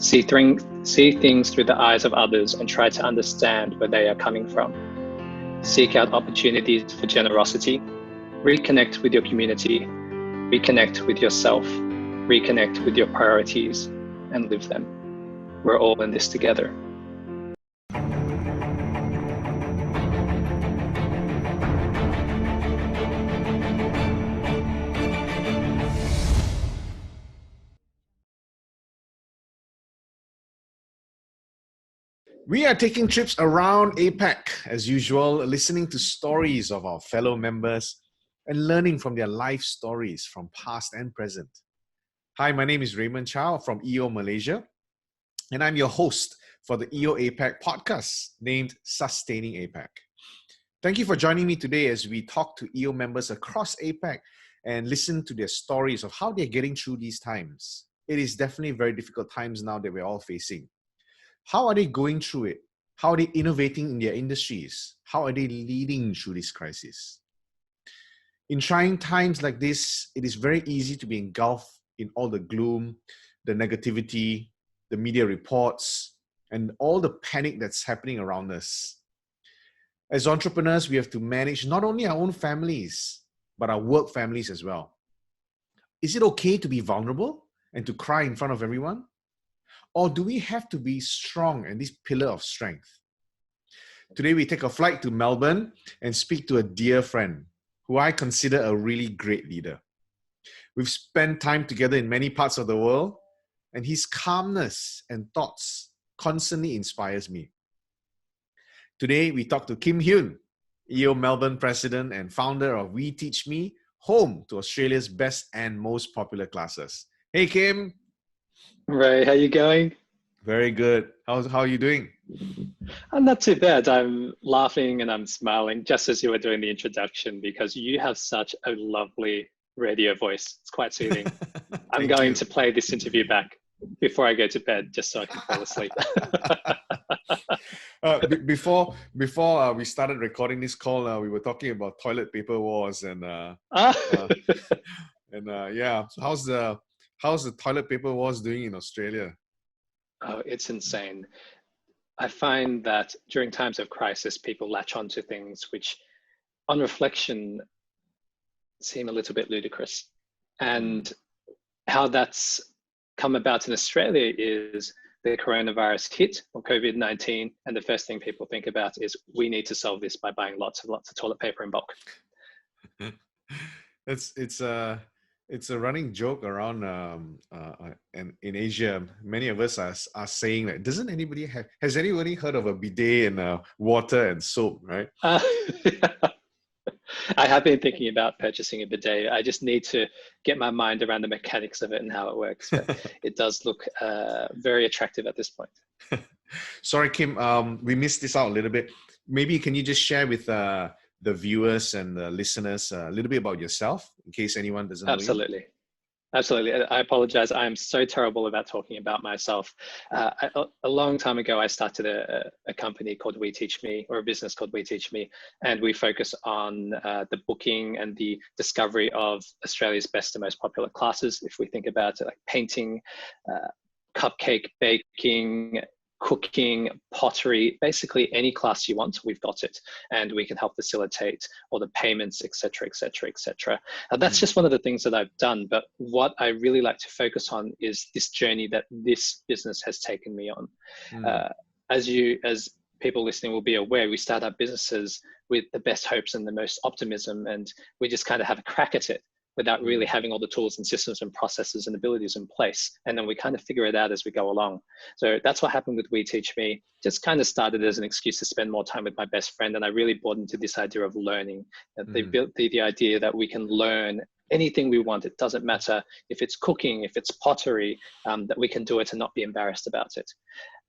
See things through the eyes of others and try to understand where they are coming from. Seek out opportunities for generosity. Reconnect with your community. Reconnect with yourself. Reconnect with your priorities and live them. We're all in this together. We are taking trips around APAC, as usual, listening to stories of our fellow members and learning from their life stories from past and present. Hi, my name is Raymond Chow from EO Malaysia, and I'm your host for the EO APAC podcast named Sustaining APAC. Thank you for joining me today as we talk to EO members across APAC and listen to their stories of how they're getting through these times. It is definitely very difficult times now that we're all facing. How are they going through it? How are they innovating in their industries? How are they leading through this crisis? In trying times like this, it is very easy to be engulfed in all the gloom, the negativity, the media reports, and all the panic that's happening around us. As entrepreneurs, we have to manage not only our own families, but our work families as well. Is it okay to be vulnerable and to cry in front of everyone? Or do we have to be strong and this pillar of strength? Today, we take a flight to Melbourne and speak to a dear friend who I consider a really great leader. We've spent time together in many parts of the world, and his calmness and thoughts constantly inspires me. Today, we talk to Kym Huynh, EO Melbourne president and founder of We Teach Me, home to Australia's best and most popular classes. Hey, Kym. Ray, how you going? Very good. How are you doing? I'm not too bad. I'm laughing and I'm smiling just as you were doing the introduction because you have such a lovely radio voice. It's quite soothing. I'm going to play this interview back before I go to bed just so I can fall asleep. Before we started recording this call, we were talking about toilet paper wars and yeah. So how's the toilet paper wars doing in Australia? Oh, it's insane. I find that during times of crisis, people latch onto things which, on reflection, seem a little bit ludicrous. And how that's come about in Australia is the coronavirus hit, or COVID-19, and the first thing people think about is we need to solve this by buying lots of toilet paper in bulk. It's a running joke around and in Asia. Many of us are saying that has anybody heard of a bidet and water and soap, right? I have been thinking about purchasing a bidet. I just need to get my mind around the mechanics of it and how it works. But it does look very attractive at this point. Sorry, Kym, we missed this out a little bit. Maybe can you just share with the viewers and the listeners a little bit about yourself in case anyone doesn't know you? Absolutely. I apologize. I'm so terrible about talking about myself. A long time ago, I started a company called We Teach Me, or a business called We Teach Me, and we focus on the booking and the discovery of Australia's best and most popular classes. If we think about it, like painting, cupcake baking, cooking, pottery, basically any class you want, we've got it. And we can help facilitate all the payments, et cetera, et cetera, et cetera. That's just one of the things that I've done. But what I really like to focus on is this journey that this business has taken me on. As people listening will be aware, we start our businesses with the best hopes and the most optimism, and we just kind of have a crack at it without really having all the tools and systems and processes and abilities in place. And then we kind of figure it out as we go along. So that's what happened with We Teach Me. Just kind of started as an excuse to spend more time with my best friend. And I really bought into this idea of learning. They built the idea that we can learn anything we want. It doesn't matter if it's cooking, if it's pottery, that we can do it and not be embarrassed about it.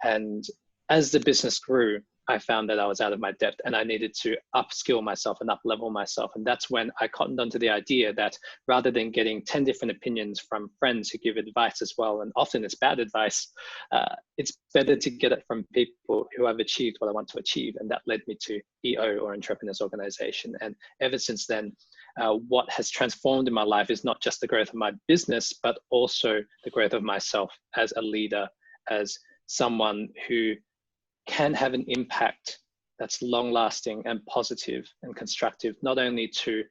And as the business grew, I found that I was out of my depth and I needed to upskill myself and up-level myself. And that's when I cottoned onto the idea that rather than getting 10 different opinions from friends who give advice as well, and often it's bad advice, it's better to get it from people who have achieved what I want to achieve. And that led me to EO, or Entrepreneurs Organization. And ever since then, what has transformed in my life is not just the growth of my business, but also the growth of myself as a leader as someone who can have an impact that's long-lasting and positive and constructive, not only to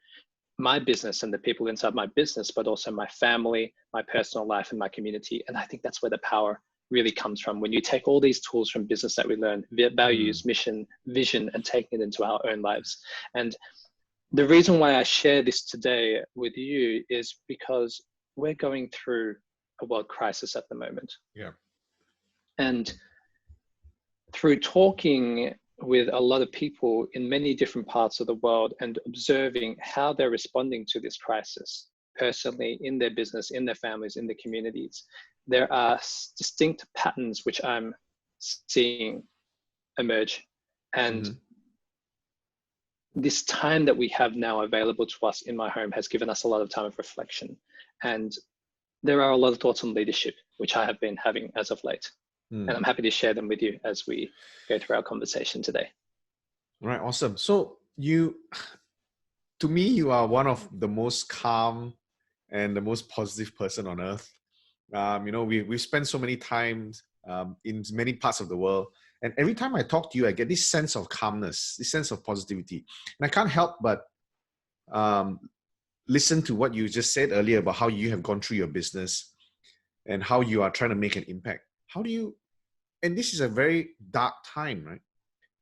my business and the people inside my business, but also my family, my personal life, and my community. And I think that's where the power really comes from. When you take all these tools from business that we learn, values, mission, vision, and taking it into our own lives. And the reason why I share this today with you is because we're going through a world crisis at the moment. Yeah. And through talking with a lot of people in many different parts of the world and observing how they're responding to this crisis, personally, in their business, in their families, in their communities, there are distinct patterns which I'm seeing emerge. And this time that we have now available to us in my home has given us a lot of time of reflection. And there are a lot of thoughts on leadership, which I have been having as of late. And I'm happy to share them with you as we go through our conversation today. Right, awesome. So to me, you are one of the most calm and the most positive person on earth. We've spent so many times in many parts of the world. And every time I talk to you, I get this sense of calmness, this sense of positivity. And I can't help but listen to what you just said earlier about how you have gone through your business and how you are trying to make an impact. And this is a very dark time, right?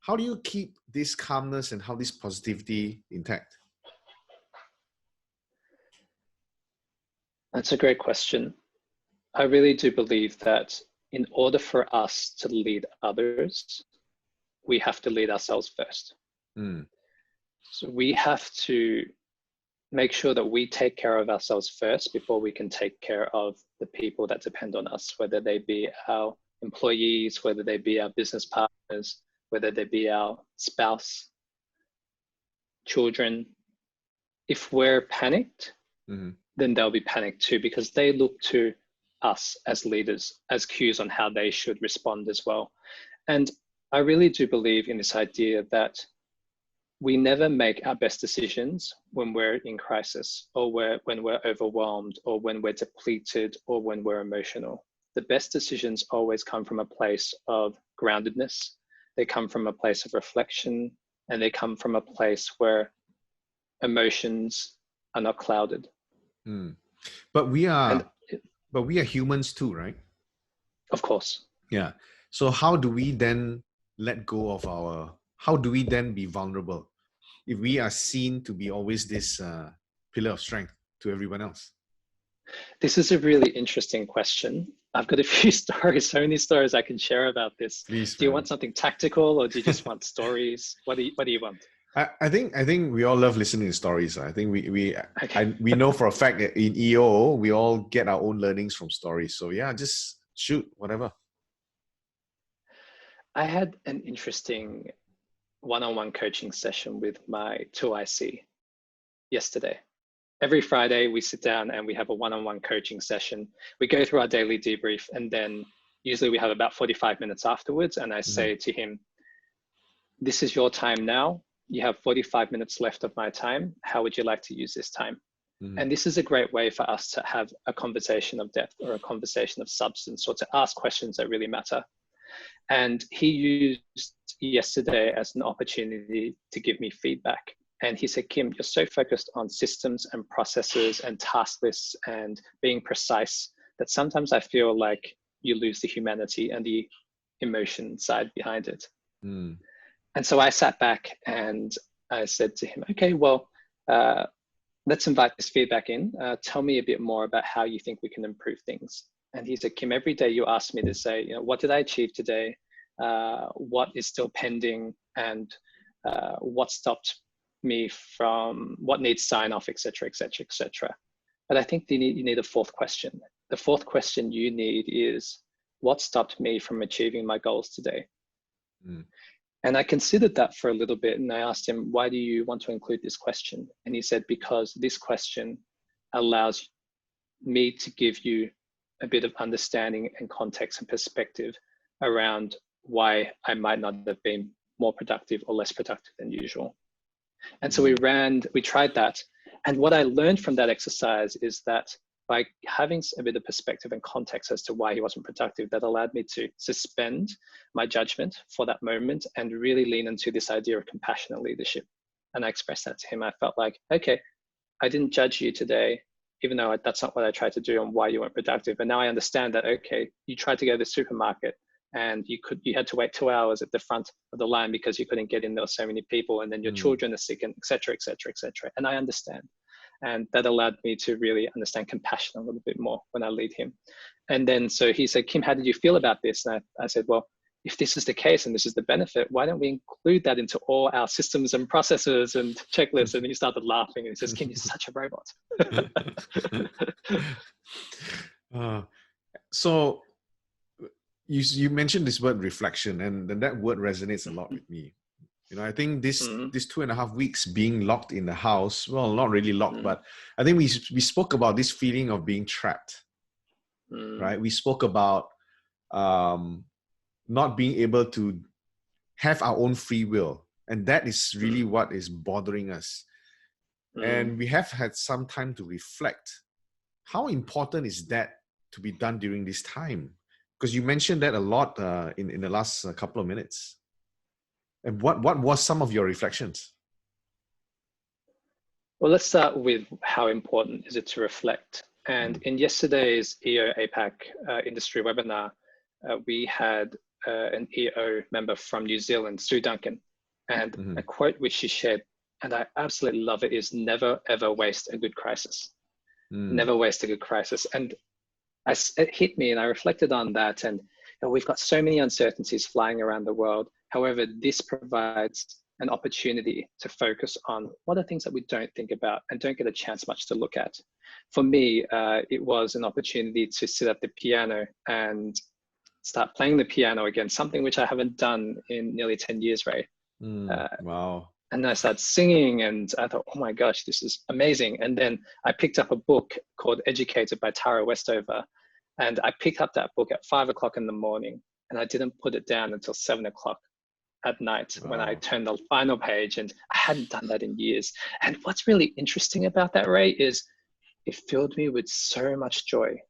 How do you keep this calmness and how this positivity intact? That's a great question. I really do believe that in order for us to lead others, we have to lead ourselves first. So we have to make sure that we take care of ourselves first before we can take care of the people that depend on us, whether they be our employees, whether they be our business partners, whether they be our spouse, children. If we're panicked, then they'll be panicked too, because they look to us as leaders as cues on how they should respond as well. And I really do believe in this idea that we never make our best decisions when we're in crisis, or when we're overwhelmed, or when we're depleted, or when we're emotional. The best decisions always come from a place of groundedness. They come from a place of reflection, and they come from a place where emotions are not clouded. But we are humans too, right? Of course. Yeah. So how do we then let go of how do we then be vulnerable if we are seen to be always this pillar of strength to everyone else? This is a really interesting question. I've got a few stories, so many stories I can share about this. Please, do you want something tactical, or do you just want stories? What do you want? I think we all love listening to stories. I think we know for a fact that in EO, we all get our own learnings from stories. So yeah, just shoot, whatever. I had an interesting one-on-one coaching session with my 2IC yesterday. Every Friday, we sit down and we have a one-on-one coaching session. We go through our daily debrief, and then usually we have about 45 minutes afterwards. And I say to him, this is your time now. You have 45 minutes left of my time. How would you like to use this time? And this is a great way for us to have a conversation of depth, or a conversation of substance, or to ask questions that really matter. And he used yesterday as an opportunity to give me feedback. And he said, Kym, you're so focused on systems and processes and task lists and being precise that sometimes I feel like you lose the humanity and the emotion side behind it. And so I sat back and I said to him, okay, well, let's invite this feedback in. Tell me a bit more about how you think we can improve things. And he said, Kym, every day you ask me to say, what did I achieve today? What is still pending? And what stopped me from, what needs sign off, et cetera, et cetera, et cetera. But I think you need a fourth question. The fourth question you need is, what stopped me from achieving my goals today? And I considered that for a little bit, and I asked him, why do you want to include this question? And he said, because this question allows me to give you a bit of understanding and context and perspective around why I might not have been more productive or less productive than usual. And so we tried that. And what I learned from that exercise is that by having a bit of perspective and context as to why he wasn't productive, that allowed me to suspend my judgment for that moment and really lean into this idea of compassionate leadership. And I expressed that to him. I felt like, okay, I didn't judge you today, even though that's not what I tried to do and why you weren't productive. But now I understand that, okay, you tried to go to the supermarket and you had to wait 2 hours at the front of the line because you couldn't get in. There were so many people, and then your children are sick, and et cetera, et cetera, et cetera. And I understand. And that allowed me to really understand compassion a little bit more when I lead him. And then, so he said, Kym, how did you feel about this? And I said, well, if this is the case and this is the benefit, why don't we include that into all our systems and processes and checklists? And he started laughing and he says, Kym, you're such a robot. So you mentioned this word reflection, and that word resonates a lot with me. You know, I think this 2.5 weeks being locked in the house, well, not really locked, but I think we spoke about this feeling of being trapped, right? We spoke about not being able to have our own free will. And that is really what is bothering us. And we have had some time to reflect. How important is that to be done during this time? Because you mentioned that a lot in the last couple of minutes. And what was some of your reflections? Well, let's start with how important is it to reflect. And in yesterday's EO APAC industry webinar, we had an EO member from New Zealand, Sue Duncan, and a quote which she shared, and I absolutely love it, is never, ever waste a good crisis. Never waste a good crisis. And it hit me, and I reflected on that. And we've got so many uncertainties flying around the world. However, this provides an opportunity to focus on what are things that we don't think about and don't get a chance much to look at. For me, it was an opportunity to sit at the piano and start playing the piano again, something which I haven't done in nearly 10 years, Ray. Wow. And I started singing and I thought, oh my gosh, this is amazing. And then I picked up a book called Educated by Tara Westover. And I picked up that book at 5 o'clock in the morning, and I didn't put it down until 7 o'clock at night when I turned the final page, and I hadn't done that in years. And what's really interesting about that, Ray, is it filled me with so much joy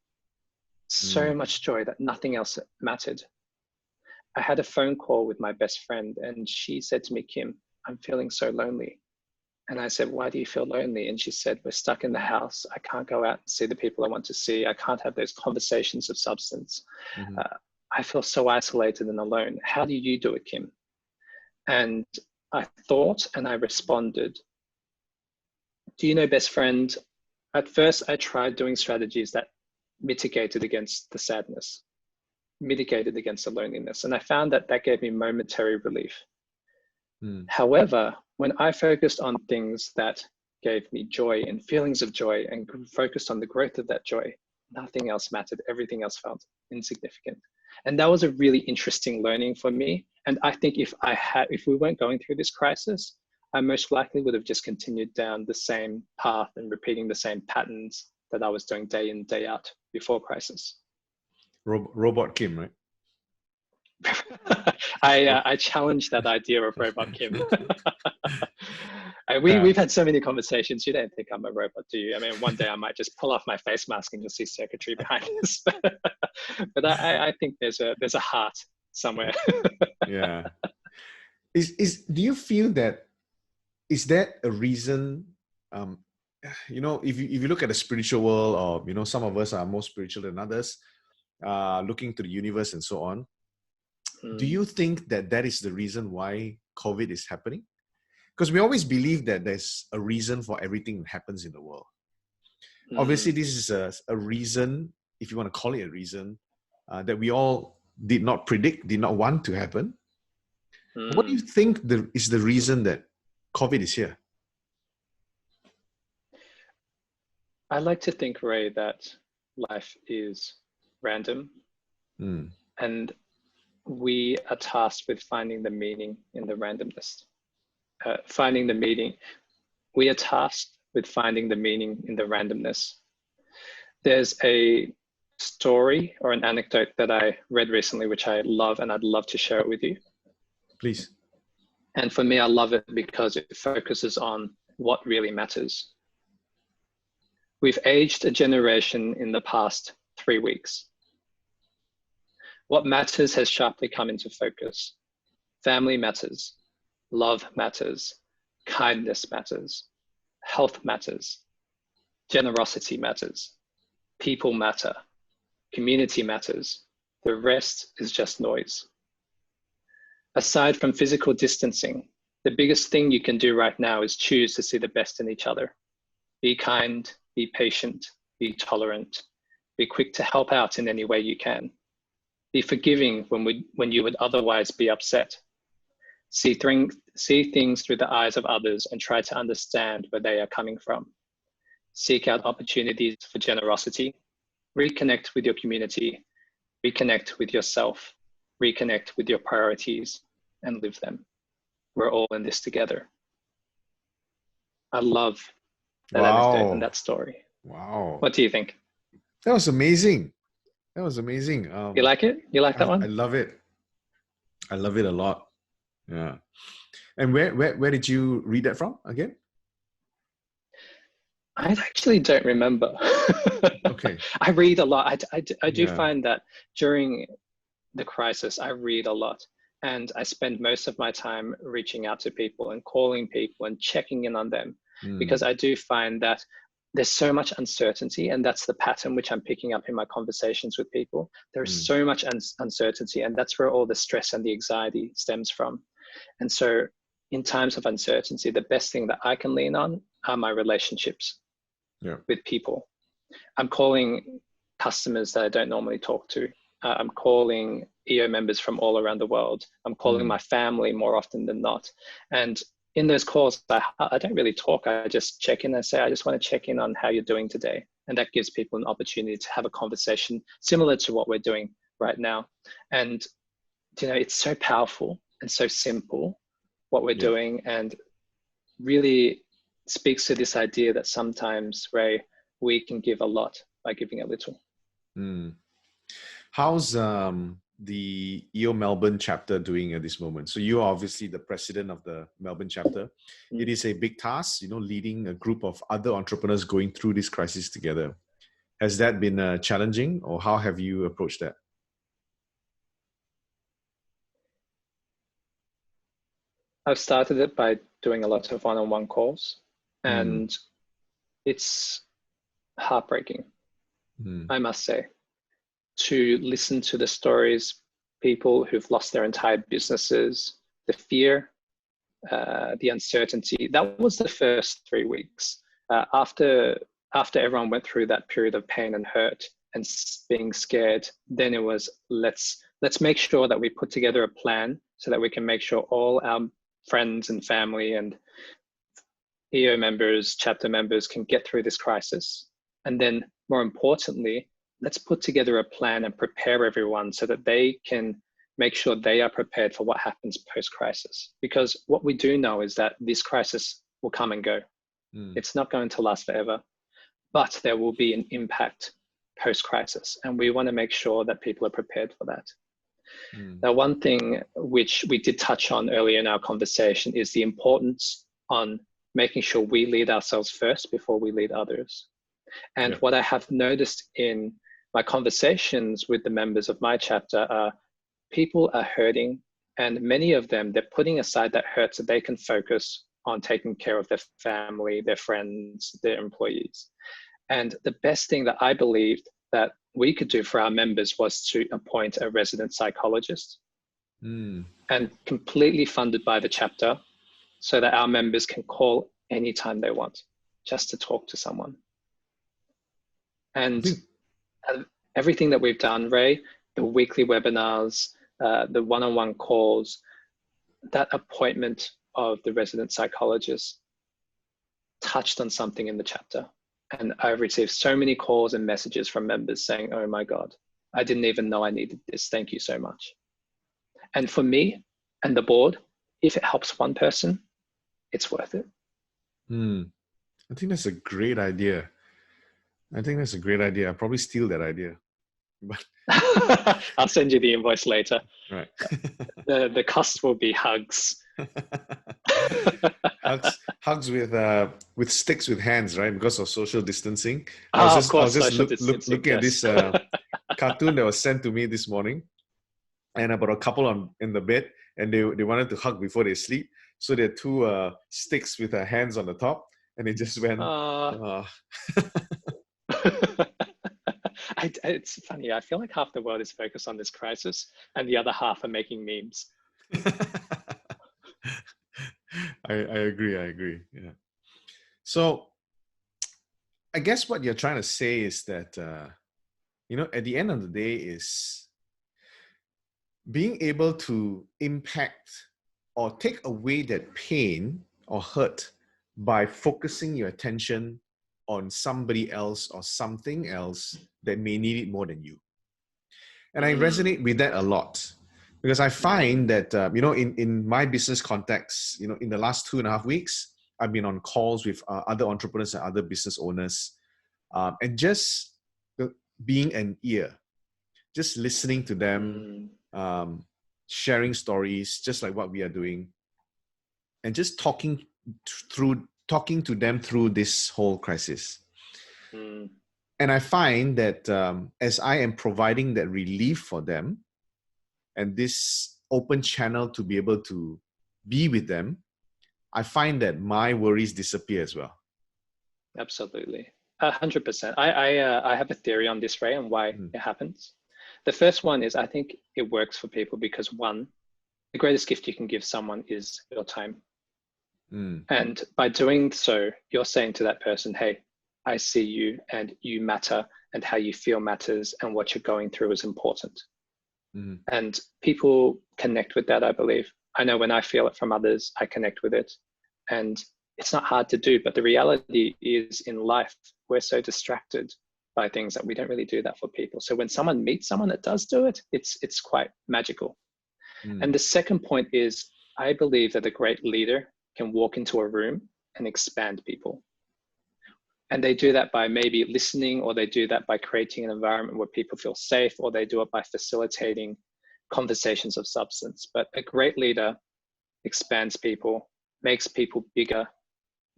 that nothing else mattered. I had a phone call with my best friend, and she said to me, Kym, I'm feeling so lonely. And I said, why do you feel lonely? And she said, we're stuck in the house. I can't go out and see the people I want to see. I can't have those conversations of substance. I feel so isolated and alone. How do you do it, Kym? And I thought, and I responded, do you know, best friend, at first I tried doing strategies that mitigated against the sadness, mitigated against the loneliness. And I found that that gave me momentary relief. However, when I focused on things that gave me joy and feelings of joy and focused on the growth of that joy, nothing else mattered. Everything else felt insignificant. And that was a really interesting learning for me. And I think if we weren't going through this crisis, I most likely would have just continued down the same path and repeating the same patterns that I was doing day in, day out before crisis. Robot Kym, right? I challenge that idea of robot Kym. We've had so many conversations. You don't think I'm a robot, do you? I mean, one day I might just pull off my face mask and you'll see secretary behind us. But I think there's a heart somewhere. Yeah. Do you feel that, is that a reason, if you look at the spiritual world, or, some of us are more spiritual than others, looking to the universe and so on. Do you think that is the reason why COVID is happening? Because we always believe that there's a reason for everything that happens in the world. Obviously, this is a reason, if you want to call it a reason, that we all did not predict, did not want to happen. What do you think is the reason that COVID is here? I like to think, Ray, that life is random. And we are tasked with finding the meaning in the randomness. We are tasked with finding the meaning in the randomness. There's a story or an anecdote that I read recently, which I love, and I'd love to share it with you. Please. And for me, I love it because it focuses on what really matters. We've aged a generation in the past 3 weeks. What matters has sharply come into focus. Family matters, love matters, kindness matters, health matters, generosity matters, people matter, community matters. The rest is just noise. Aside from physical distancing, the biggest thing you can do right now is choose to see the best in each other. Be kind, be patient, be tolerant, be quick to help out in any way you can. Be forgiving when you would otherwise be upset. See things through the eyes of others and try to understand where they are coming from. Seek out opportunities for generosity. Reconnect with your community. Reconnect with yourself. Reconnect with your priorities and live them. We're all in this together. I love that anecdote and that story. Wow. What do you think? That was amazing. That was amazing. You like it? You like that one? I love it. I love it a lot. Yeah. And where did you read that from again? I actually don't remember. Okay. I read a lot. I do find that during the crisis, I read a lot. And I spend most of my time reaching out to people and calling people and checking in on them. Because I do find that there's so much uncertainty, and that's the pattern which I'm picking up in my conversations with people. There's so much uncertainty, and that's where all the stress and the anxiety stems from. And so in times of uncertainty, the best thing that I can lean on are my relationships with people. I'm calling customers that I don't normally talk to. I'm calling EO members from all around the world. I'm calling my family more often than not. And in those calls, I don't really talk. I just check in and say, I just want to check in on how you're doing today. And that gives people an opportunity to have a conversation similar to what we're doing right now. And, you know, it's so powerful and so simple what we're doing, and really speaks to this idea that sometimes, Ray, we can give a lot by giving a little. How's the EO Melbourne chapter doing at this moment? So you are obviously the president of the Melbourne chapter. It is a big task, you know, leading a group of other entrepreneurs going through this crisis together. Has that been challenging, or how have you approached that? I've started it by doing a lot of one-on-one calls, and it's heartbreaking, I must say, to listen to the stories, people who've lost their entire businesses, the fear, the uncertainty. That was the first 3 weeks. After everyone went through that period of pain and hurt and being scared, then it was, let's make sure that we put together a plan so that we can make sure all our friends and family and EO members, chapter members can get through this crisis. And then more importantly, let's put together a plan and prepare everyone so that they can make sure they are prepared for what happens post-crisis. Because what we do know is that this crisis will come and go. It's not going to last forever, but there will be an impact post-crisis. And we want to make sure that people are prepared for that. Now, one thing which we did touch on earlier in our conversation is the importance on making sure we lead ourselves first before we lead others. And what I have noticed in my conversations with the members of my chapter are people are hurting, and many of them, they're putting aside that hurt so they can focus on taking care of their family, their friends, their employees. And the best thing that I believed that we could do for our members was to appoint a resident psychologist, and completely funded by the chapter, so that our members can call anytime they want just to talk to someone. And everything that we've done, Ray, the weekly webinars, the one-on-one calls, that appointment of the resident psychologist touched on something in the chapter. And I've received so many calls and messages from members saying, oh my God, I didn't even know I needed this. Thank you so much. And for me and the board, if it helps one person, it's worth it. I think that's a great idea. I'll probably steal that idea. But I'll send you the invoice later. Right. The cost will be hugs. Hugs with sticks with hands, right? Because of social distancing. Ah, of I was course, just social distancing. looking at Yes. this cartoon that was sent to me this morning, and about a couple in the bed, and they wanted to hug before they sleep. So there are two sticks with hands on the top, and they just went. Uh, Uh, it's funny. I feel like half the world is focused on this crisis, and the other half are making memes. I agree. I agree. Yeah. So I guess what you're trying to say is that at the end of the day is being able to impact or take away that pain or hurt by focusing your attention on somebody else or something else that may need it more than you. And I resonate with that a lot because I find that, in my business context, in the last 2.5 weeks, I've been on calls with other entrepreneurs and other business owners, and just being an ear, just listening to them, sharing stories, just like what we are doing, and just talking to them through this whole crisis. And I find that as I am providing that relief for them and this open channel to be able to be with them, I find that my worries disappear as well. Absolutely. 100%. I have a theory on this, Ray, and why it happens. The first one is I think it works for people because one, the greatest gift you can give someone is your time. And by doing so, you're saying to that person, hey, I see you and you matter and how you feel matters and what you're going through is important. And people connect with that, I believe. I know when I feel it from others, I connect with it. And it's not hard to do, but the reality is in life, we're so distracted by things that we don't really do that for people. So when someone meets someone that does do it, it's quite magical. And the second point is, I believe that a great leader can walk into a room and expand people. And they do that by maybe listening, or they do that by creating an environment where people feel safe, or they do it by facilitating conversations of substance. But a great leader expands people, makes people bigger,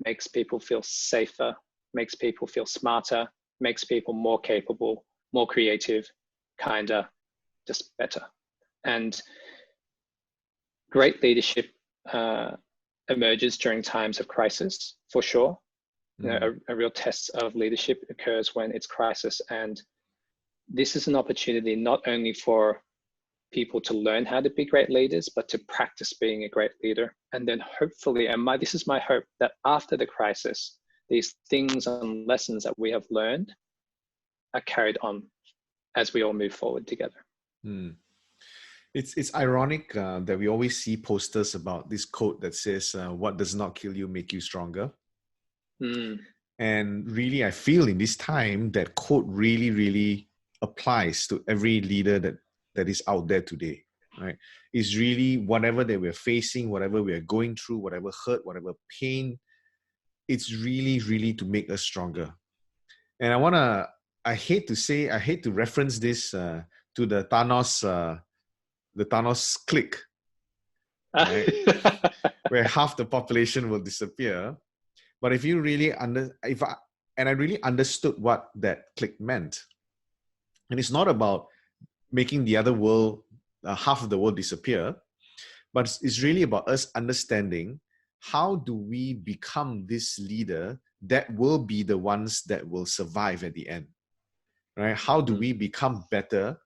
makes people feel safer, makes people feel smarter, makes people more capable, more creative, kinder, just better. And great leadership emerges during times of crisis, for sure. A real test of leadership occurs when it's crisis. And this is an opportunity not only for people to learn how to be great leaders, but to practice being a great leader. And then hopefully, and this is my hope, that after the crisis, these things and lessons that we have learned are carried on as we all move forward together. It's ironic that we always see posters about this quote that says, what does not kill you make you stronger. And really, I feel in this time that quote really, really applies to every leader that is out there today, right? It's really whatever that we're facing, whatever we're going through, whatever hurt, whatever pain, it's really, really to make us stronger. And I hate to reference this to the Thanos click, right? Where half the population will disappear. But if you really I really understood what that click meant, and it's not about making the other world, half of the world disappear, but it's really about us understanding how do we become this leader that will be the ones that will survive at the end, right? How do we become better,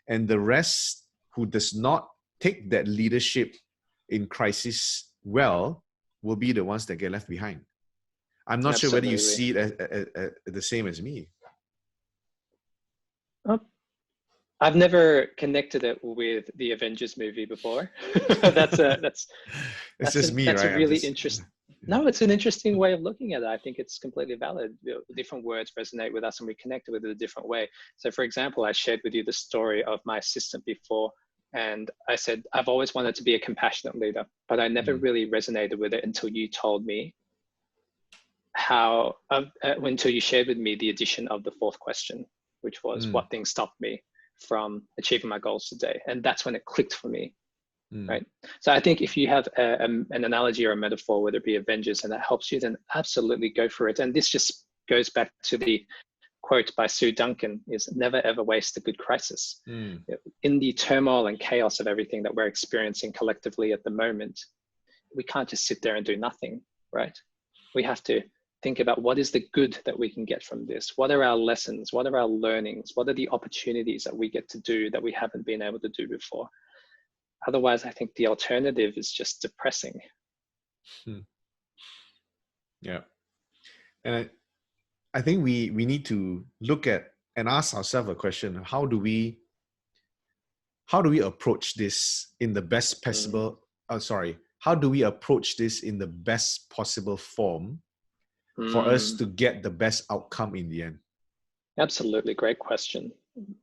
and the rest who does not take that leadership in crisis well will be the ones that get left behind. I'm not sure whether you see it as the same as me. I've never connected it with the Avengers movie before. That's just me, right? That's a really interesting. No, it's an interesting way of looking at it. I think it's completely valid. Different words resonate with us and we connect with it a different way. So for example, I shared with you the story of my assistant before, and I said, I've always wanted to be a compassionate leader, but I never really resonated with it until you told me until you shared with me the addition of the fourth question, which was what things stopped me from achieving my goals today. And that's when it clicked for me. right? So I think if you have an analogy or a metaphor, whether it be Avengers, and that helps you, then absolutely go for it. And this just goes back to the quote by Sue Duncan, is never ever waste a good crisis. In the turmoil and chaos of everything that we're experiencing collectively at the moment, we can't just sit there and do nothing, right? We have to think about what is the good that we can get from this? What are our lessons? What are our learnings? What are the opportunities that we get to do that we haven't been able to do before? Otherwise, I think the alternative is just depressing. Yeah. And I think we need to look at and ask ourselves a question. How do we approach this in the best possible, how do we approach this in the best possible form for us to get the best outcome in the end? Absolutely. Great question.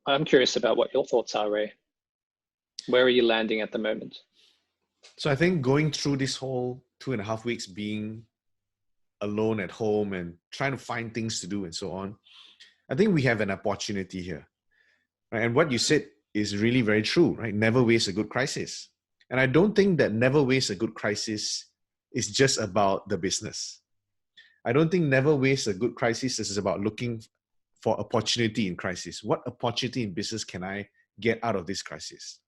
I'm curious about what your thoughts are, Ray. Where are you landing at the moment? So I think going through this whole 2.5 weeks being alone at home and trying to find things to do and so on, I think we have an opportunity here. Right? And what you said is really very true, right? Never waste a good crisis. And I don't think that never waste a good crisis is just about the business. I don't think never waste a good crisis is about looking for opportunity in crisis. What opportunity in business can I get out of this crisis?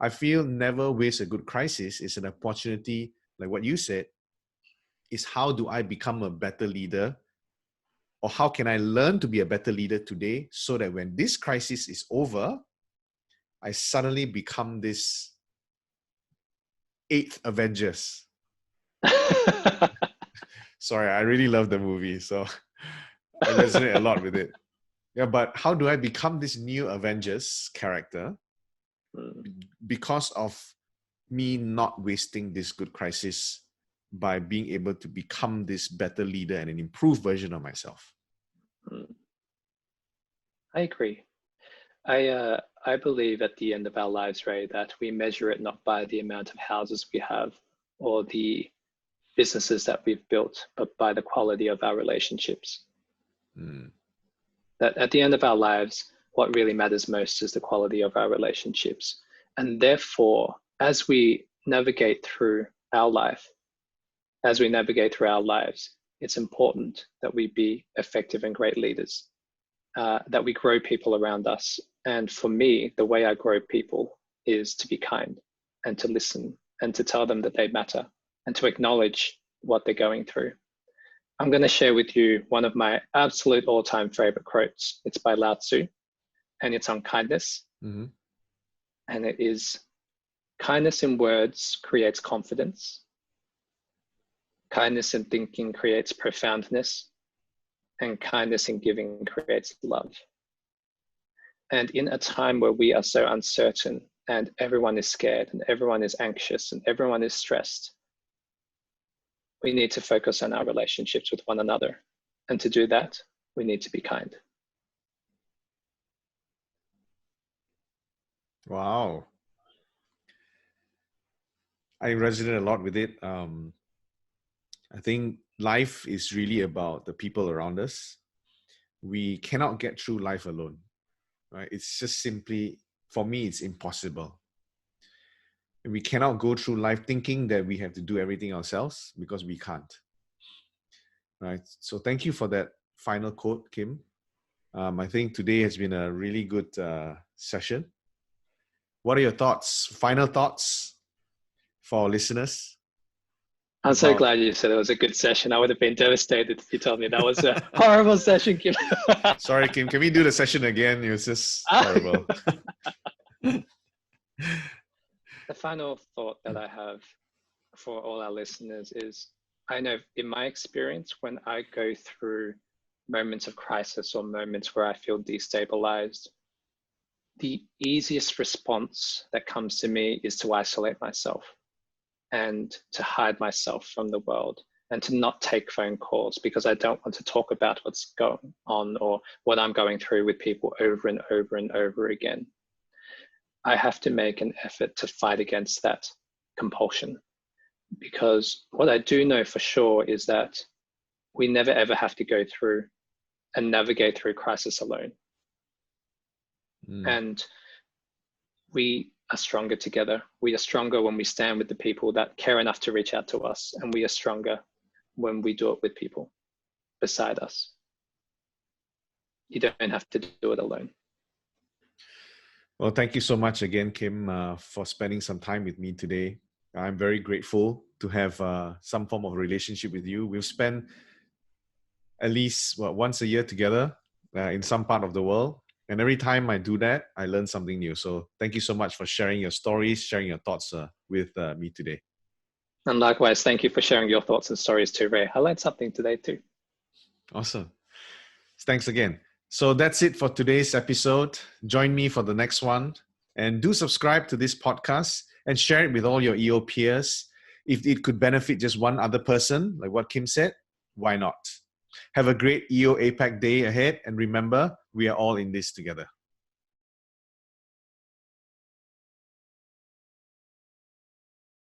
I feel never waste a good crisis is an opportunity, like what you said, is how do I become a better leader, or how can I learn to be a better leader today so that when this crisis is over, I suddenly become this 8th Avengers. Sorry, I really love the movie, so I resonate a lot with it. Yeah, but how do I become this new Avengers character because of me not wasting this good crisis by being able to become this better leader and an improved version of myself? I agree. I believe at the end of our lives, Ray, that we measure it not by the amount of houses we have or the businesses that we've built, but by the quality of our relationships. That at the end of our lives, what really matters most is the quality of our relationships. And therefore, as we navigate through our life, it's important that we be effective and great leaders, that we grow people around us. And for me, the way I grow people is to be kind and to listen and to tell them that they matter and to acknowledge what they're going through. I'm going to share with you one of my absolute all-time favorite quotes. It's by Lao Tzu, and it's on kindness. And it is, kindness in words creates confidence. Kindness in thinking creates profoundness. And kindness in giving creates love. And in a time where we are so uncertain and everyone is scared and everyone is anxious and everyone is stressed, we need to focus on our relationships with one another. And to do that, we need to be kind. Wow. I resonate a lot with it. I think life is really about the people around us. We cannot get through life alone, right? It's just simply, for me, it's impossible. And we cannot go through life thinking that we have to do everything ourselves, because we can't, right? So thank you for that final quote, Kym. I think today has been a really good session. What are your thoughts, final thoughts for our listeners? I'm so glad you said it was a good session. I would have been devastated if you told me that was a horrible session, Kym. Sorry, Kym. Can we do the session again? It was just horrible. The final thought that I have for all our listeners is, I know in my experience, when I go through moments of crisis or moments where I feel destabilized, the easiest response that comes to me is to isolate myself and to hide myself from the world and to not take phone calls, because I don't want to talk about what's going on or what I'm going through with people over and over and over again. I have to make an effort to fight against that compulsion, because what I do know for sure is that we never ever have to go through and navigate through crisis alone. And we are stronger together. We are stronger when we stand with the people that care enough to reach out to us. And we are stronger when we do it with people beside us. You don't have to do it alone. Well, thank you so much again, Kym, for spending some time with me today. I'm very grateful to have some form of relationship with you. We've spent at least once a year together in some part of the world. And every time I do that, I learn something new. So thank you so much for sharing your stories, sharing your thoughts with me today. And likewise, thank you for sharing your thoughts and stories too, Ray. I learned something today too. Awesome. Thanks again. So that's it for today's episode. Join me for the next one. And do subscribe to this podcast and share it with all your EO peers. If it could benefit just one other person, like what Kym said, why not? Have a great EO APAC day ahead. And remember, we are all in this together.